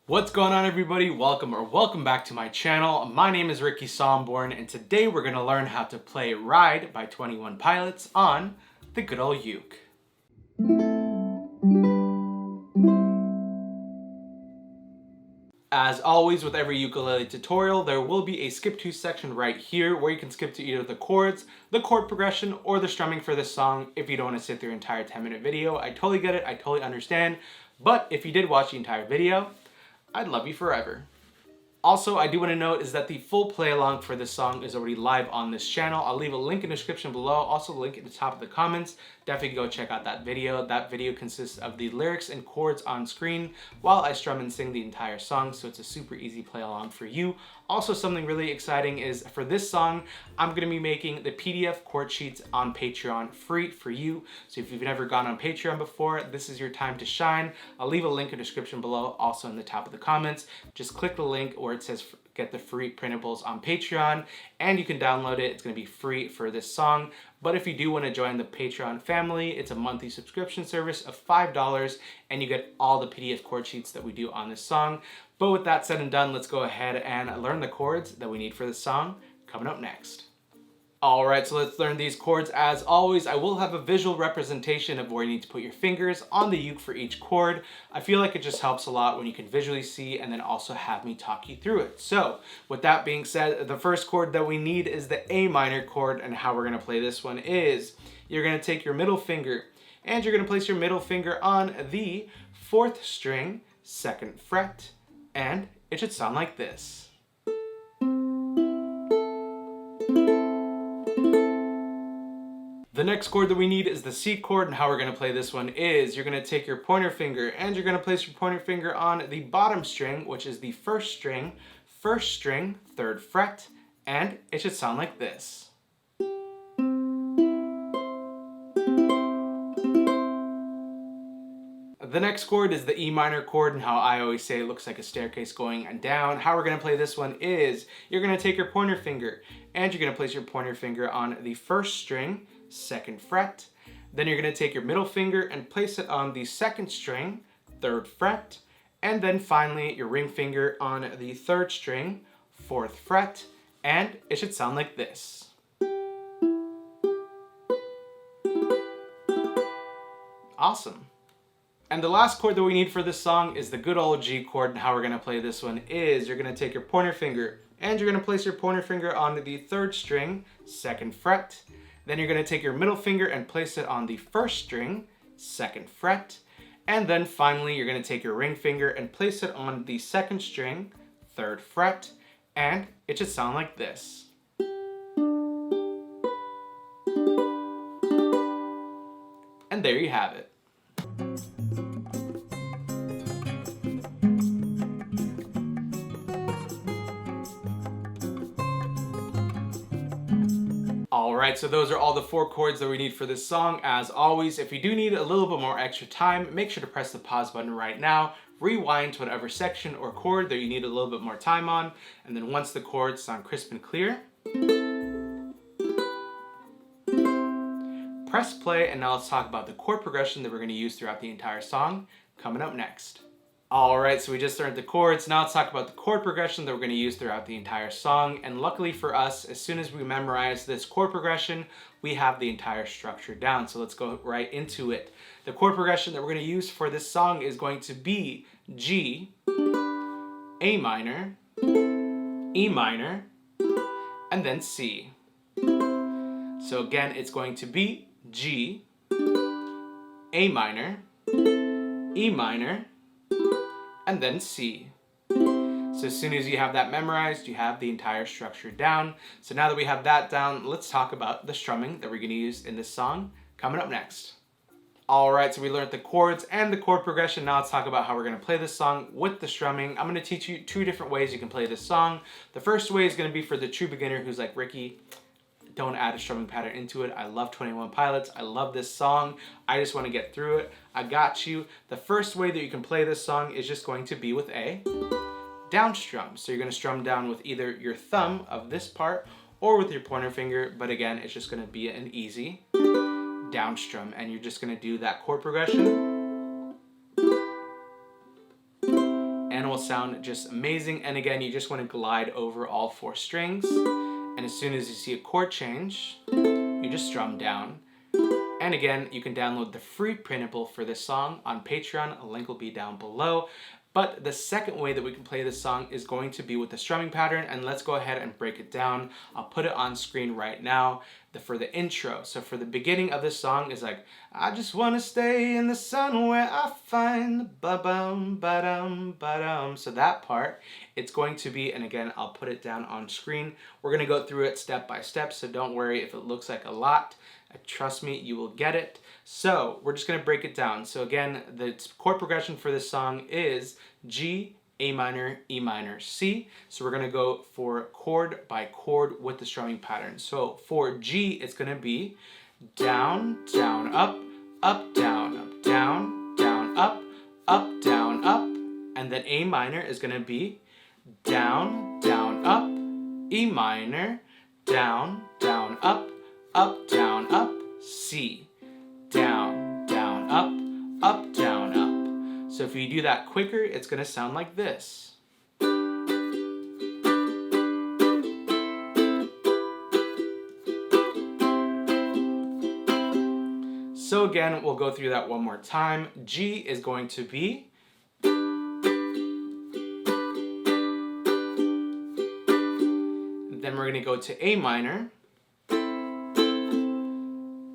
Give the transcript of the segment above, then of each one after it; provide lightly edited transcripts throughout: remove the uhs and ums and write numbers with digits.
What's going on, everybody? Welcome back to my channel. My name is Ricky Somborn, and today we're going to learn how to play Ride by 21 Pilots on the good old uke. As always with every ukulele tutorial, there will be a skip to section right here where you can skip to either the chords, the chord progression, or the strumming for this song if you don't want to sit through an entire 10-minute video. I totally get it, I totally understand, but if you did watch the entire video, I'd love you forever. Also, I do want to note is that the full play along for this song is already live on this channel. I'll leave a link in the description below, also the link at the top of the comments. Definitely go check out that video. That video consists of the lyrics and chords on screen while I strum and sing the entire song, so it's a super easy play along for you. Also, something really exciting is for this song, I'm going to be making the PDF chord sheets on Patreon free for you. So if you've never gone on Patreon before, this is your time to shine. I'll leave a link in the description below, also in the top of the comments. Just click the link where it says get the free printables on Patreon, and you can download it. It's going to be free for this song. But if you do want to join the Patreon family, it's a monthly subscription service of $5, and you get all the PDF chord sheets that we do on this song. But with that said and done, let's go ahead and learn the chords that we need for this song coming up next. Alright, so let's learn these chords. As always, I will have a visual representation of where you need to put your fingers on the uke for each chord. I feel like it just helps a lot when you can visually see and then also have me talk you through it. So, with that being said, the first chord that we need is the A minor chord, and how we're going to play this one is you're going to take your middle finger and you're going to place your middle finger on the 4th string, 2nd fret, and it should sound like this. The next chord that we need is the C chord, and how we're going to play this one is you're going to take your pointer finger and you're going to place your pointer finger on the bottom string, which is the 1st string, 3rd fret, and it should sound like this. The next chord is the E minor chord, and how I always say it looks like a staircase going down. How we're going to play this one is you're going to take your pointer finger and you're going to place your pointer finger on the 1st string, 2nd fret. Then you're going to take your middle finger and place it on the 2nd string, 3rd fret. And then finally your ring finger on the 3rd string, 4th fret. And it should sound like this. Awesome. And the last chord that we need for this song is the good old G chord, and how we're going to play this one is you're going to take your pointer finger and you're going to place your pointer finger on the 3rd string, 2nd fret. Then you're going to take your middle finger and place it on the 1st string, 2nd fret. And then finally you're going to take your ring finger and place it on the 2nd string, 3rd fret, and it should sound like this. And there you have it. Alright, so those are all the 4 chords that we need for this song. As always, if you do need a little bit more extra time, make sure to press the pause button right now, rewind to whatever section or chord that you need a little bit more time on, and then once the chords sound crisp and clear, press play, and now let's talk about the chord progression that we're going to use throughout the entire song, coming up next. Alright, so we just learned the chords. Now let's talk about the chord progression that we're going to use throughout the entire song. And luckily for us, as soon as we memorize this chord progression, we have the entire structure down. So let's go right into it. The chord progression that we're going to use for this song is going to be G, A minor, E minor, and then C. So again, it's going to be G, A minor, E minor, and then C. So as soon as you have that memorized, you have the entire structure down. So now that we have that down, let's talk about the strumming that we're going to use in this song coming up next. Alright, so we learned the chords and the chord progression. Now let's talk about how we're going to play this song with the strumming. I'm going to teach you 2 different ways you can play this song. The first way is going to be for the true beginner who's like, Ricky, don't add a strumming pattern into it. I love 21 Pilots. I love this song. I just want to get through it. I got you. The first way that you can play this song is just going to be with a down strum. So you're going to strum down with either your thumb of this part or with your pointer finger. But again, it's just going to be an easy down strum. And you're just going to do that chord progression. And we'll will sound just amazing. And again, you just want to glide over all 4 strings. And as soon as you see a chord change, you just strum down. And again, you can download the free printable for this song on Patreon. A link will be down below. But the second way that we can play this song is going to be with the strumming pattern, and let's go ahead and break it down. I'll put it on screen right now for the intro. So for the beginning of this song is like, I just want to stay in the sun where I find the ba-bum, ba-dum, ba-dum. So that part, it's going to be, and again, I'll put it down on screen. We're going to go through it step by step, so don't worry if it looks like a lot. Trust me, you will get it. So we're just going to break it down. So again, the chord progression for this song is G, A minor, E minor, C. So we're going to go for chord by chord with the strumming pattern. So for G, it's going to be down, down, up, down, down, down, up, down, up. And then A minor is going to be down, down, up, E minor, down, down, up, down, up, C, down, down, up, down, up. So if you do that quicker, it's going to sound like this. So again, we'll go through that one more time. G is going to be then we're going to go to A minor,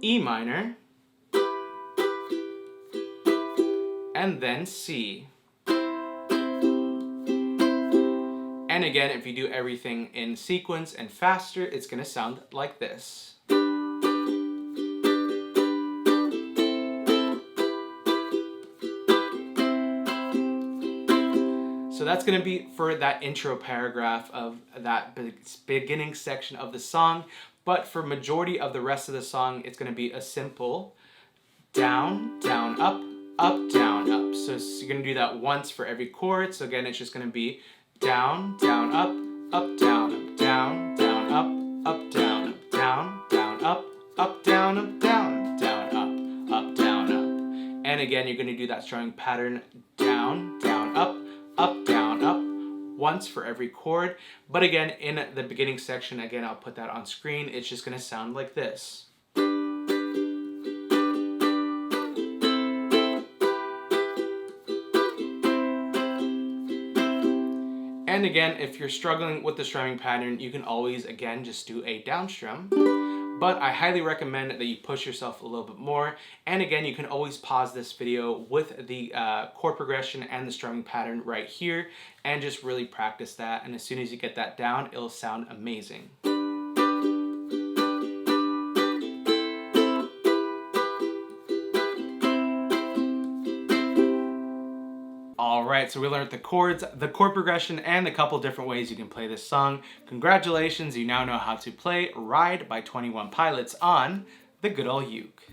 E minor, and then C. And again, if you do everything in sequence and faster, it's going to sound like this. So that's going to be for that intro paragraph of that beginning section of the song. But for majority of the rest of the song, it's going to be a simple down, down, up, down, up. So you're going to do that once for every chord. So again, it's just going to be down, down, up, down, down, down, up, down, down, down, up, down, down, down, up, down, up. And again, you're going to do that strumming pattern down, down, up, down, up, once for every chord. But again, in the beginning section, again, I'll put that on screen. It's just going to sound like this. And again, if you're struggling with the strumming pattern, you can always, again, just do a down strum. But I highly recommend that you push yourself a little bit more. And again, you can always pause this video with the chord progression and the strumming pattern right here and just really practice that. And as soon as you get that down, it'll sound amazing. Alright, so we learned the chords, the chord progression, and a couple different ways you can play this song. Congratulations, you now know how to play Ride by 21 Pilots on the good old uke.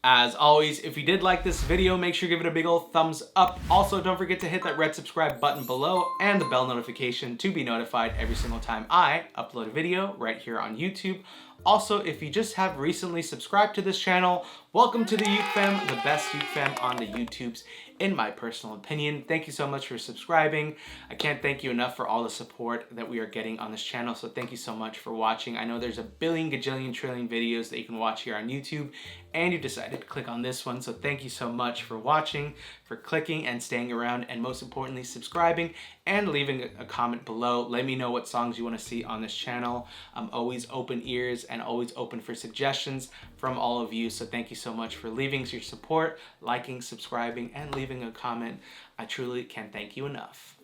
As always, if you did like this video, make sure you give it a big old thumbs up. Also, don't forget to hit that red subscribe button below and the bell notification to be notified every single time I upload a video right here on YouTube. Also, if you just have recently subscribed to this channel, welcome to the Uke Fam, the best Uke Fam on the YouTubes, in my personal opinion. Thank you so much for subscribing. I can't thank you enough for all the support that we are getting on this channel, so thank you so much for watching. I know there's a billion, gajillion, trillion videos that you can watch here on YouTube, and you decided to click on this one, so thank you so much for watching, for clicking and staying around, and most importantly, subscribing and leaving a comment below. Let me know what songs you want to see on this channel. I'm always open ears and always open for suggestions from all of you, so thank you so much for leaving your support, liking, subscribing, and leaving a comment. I truly can't thank you enough.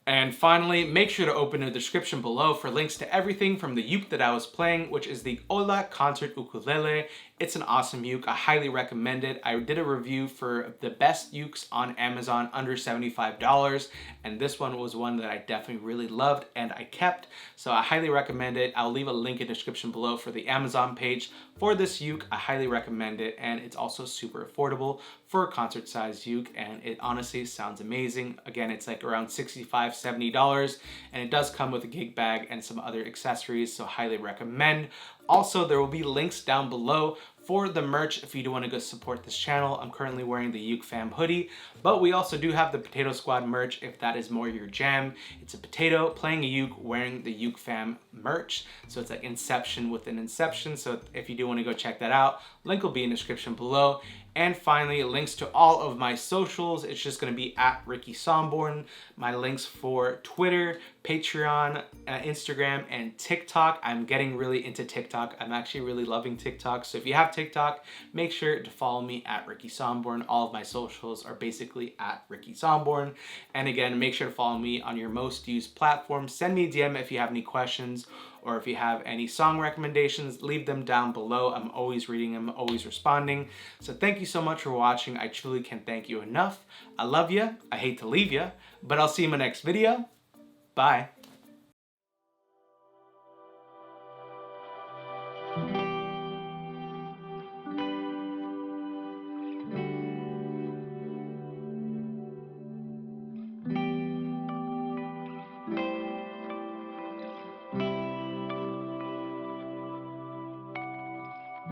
And finally, make sure to open the description below for links to everything from the uke that I was playing, which is the Hola concert ukulele. It's an awesome uke. I highly recommend it. I did a review for the best ukes on Amazon under $75, and this one was one that I definitely really loved and I kept. So I highly recommend it. I'll leave a link in the description below for the Amazon page for this uke. I highly recommend it, and it's also super affordable for a concert-sized uke, and it honestly sounds amazing. Again, it's like around $65, $70, and it does come with a gig bag and some other accessories, so highly recommend. Also, there will be links down below for the merch if you do want to go support this channel. I'm currently wearing the Uke Fam hoodie, but we also do have the Potato Squad merch if that is more your jam. It's a potato playing a uke wearing the Uke Fam merch. So it's like Inception within Inception. So if you do want to go check that out, link will be in the description below. And finally, links to all of my socials. It's just going to be at Ricky Somborn. My links for Twitter, Patreon, Instagram, and TikTok. I'm getting really into TikTok. I'm actually really loving TikTok. So if you have TikTok, make sure to follow me at Ricky Somborn. All of my socials are basically at Ricky Somborn. And again, make sure to follow me on your most used platform. Send me a DM if you have any questions, or if you have any song recommendations, leave them down below. I'm always reading them, always responding. So thank you so much for watching. I truly can't thank you enough. I love you. I hate to leave you, but I'll see you in my next video. Bye.